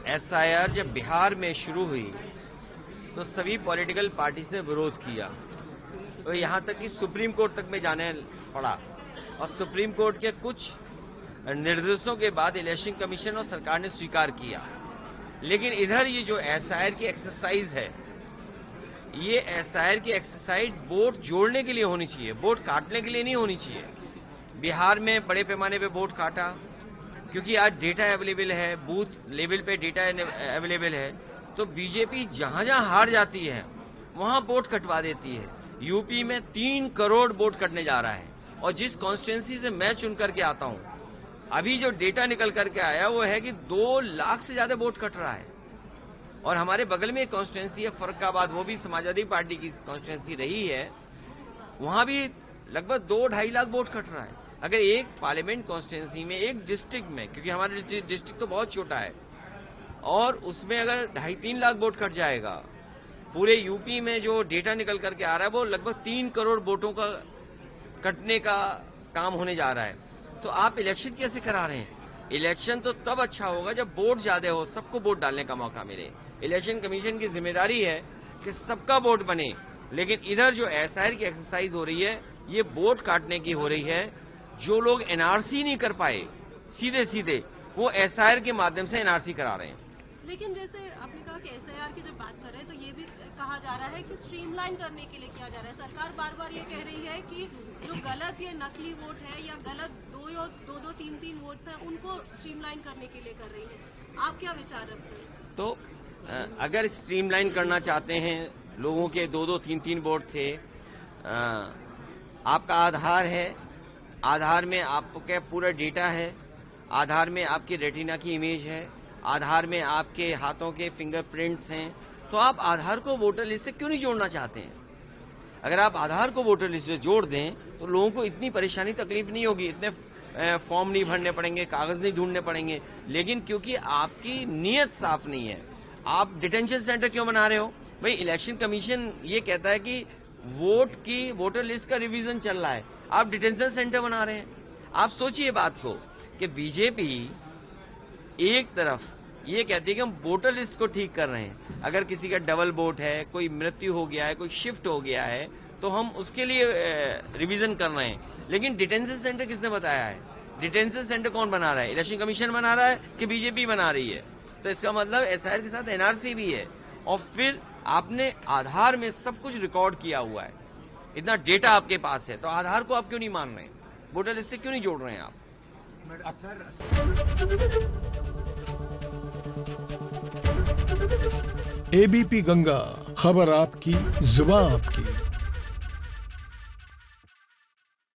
SIR जब बिहार में शुरू हुई तो सभी पॉलिटिकल पार्टीज ने विरोध किया, तो यहाँ तक कि सुप्रीम कोर्ट तक में जाने पड़ा और सुप्रीम कोर्ट के कुछ निर्देशों के बाद इलेक्शन कमीशन और सरकार ने स्वीकार किया। लेकिन इधर ये जो एसआईआर की एक्सरसाइज है, ये एसआईआर की एक्सरसाइज वोट जोड़ने के लिए होनी चाहिए, वोट काटने के लिए नहीं होनी चाहिए। बिहार में बड़े पैमाने पे वोट काटा क्योंकि आज डेटा अवेलेबल है, बूथ लेवल पे डेटा अवेलेबल है, तो बीजेपी जहां जहां हार जाती है वहां वोट कटवा देती है। यूपी में 3 करोड़ वोट कटने जा रहा है और जिस कॉन्स्टिट्यूंसी से मैं चुन करके आता हूं, अभी जो डेटा निकल करके आया वो है कि 2 लाख से ज्यादा वोट कट रहा है। और हमारे बगल में एक कॉन्स्टिट्यूंसी है फर्रुखाबाद, वो भी समाजवादी पार्टी की कॉन्स्टिट्यूंसी रही है, वहां भी लगभग 2-2.5 लाख वोट कट रहा है। अगर एक पार्लियामेंट कॉन्स्टिट्यूंसी में, एक डिस्ट्रिक्ट में, क्योंकि हमारा डिस्ट्रिक्ट तो बहुत छोटा है, और उसमें अगर 2.5-3 लाख वोट कट जाएगा, पूरे यूपी में जो डेटा निकल करके आ रहा है वो लगभग 3 करोड़ वोटों का कटने का काम होने जा रहा है। तो आप इलेक्शन कैसे करा रहे हैं? इलेक्शन तो तब अच्छा होगा जब वोट ज्यादा हो, सबको वोट डालने का मौका मिले। इलेक्शन कमीशन की जिम्मेदारी है कि सबका वोट बने, लेकिन इधर जो एसआईआर की एक्सरसाइज हो रही है, ये वोट काटने की हो रही है। जो लोग एनआरसी नहीं कर पाए सीधे सीधे, वो एसआईआर के माध्यम से एनआरसी करा रहे हैं। लेकिन जैसे आपने कहा कि एसआईआर की जब बात कर रहे हैं तो ये भी कहा जा रहा है कि स्ट्रीमलाइन करने के लिए किया जा रहा है। सरकार बार बार ये कह रही है कि जो गलत या नकली वोट है या गलत 2-3 वोट्स हैं उनको स्ट्रीमलाइन करने के लिए कर रही है। आप क्या विचार रखते हैं? तो अगर स्ट्रीमलाइन करना चाहते हैं, लोगों के 2-3 वोट थे, आपका आधार है, आधार में आपका पूरा डेटा है, आधार में आपकी रेटिना की इमेज है, आधार में आपके हाथों के फिंगरप्रिंट्स हैं, तो आप आधार को वोटर लिस्ट से क्यों नहीं जोड़ना चाहते हैं? अगर आप आधार को वोटर लिस्ट से जोड़ दें तो लोगों को इतनी परेशानी तकलीफ नहीं होगी, इतने फॉर्म नहीं भरने पड़ेंगे, कागज नहीं ढूंढने पड़ेंगे। लेकिन क्योंकि आपकी नीयत साफ नहीं है, आप डिटेंशन सेंटर क्यों बना रहे हो? भाई इलेक्शन कमीशन ये कहता है कि वोटर लिस्ट का रिवीजन चल रहा है, आप डिटेंशन सेंटर बना रहे हैं। आप सोचिए बात को कि बीजेपी एक तरफ ये कहती है कि हम वोटर लिस्ट को ठीक कर रहे हैं, अगर किसी का डबल वोट है, कोई मृत्यु हो गया है, कोई शिफ्ट हो गया है, तो हम उसके लिए रिवीजन कर रहे हैं। लेकिन डिटेंशन सेंटर किसने बताया है? डिटेंशन सेंटर कौन बना रहा है? इलेक्शन कमीशन बना रहा है कि बीजेपी बना रही है? तो इसका मतलब एसआईआर के साथ एनआरसी भी है, और फिर आपने आधार में सब कुछ रिकॉर्ड किया हुआ है, इतना डेटा आपके पास है, तो आधार को आप क्यों नहीं मान रहे हैं? वोटर लिस्ट से क्यों नहीं जोड़ रहे हैं आप? एबीपी गंगा, खबर आपकी, जुबान आपकी।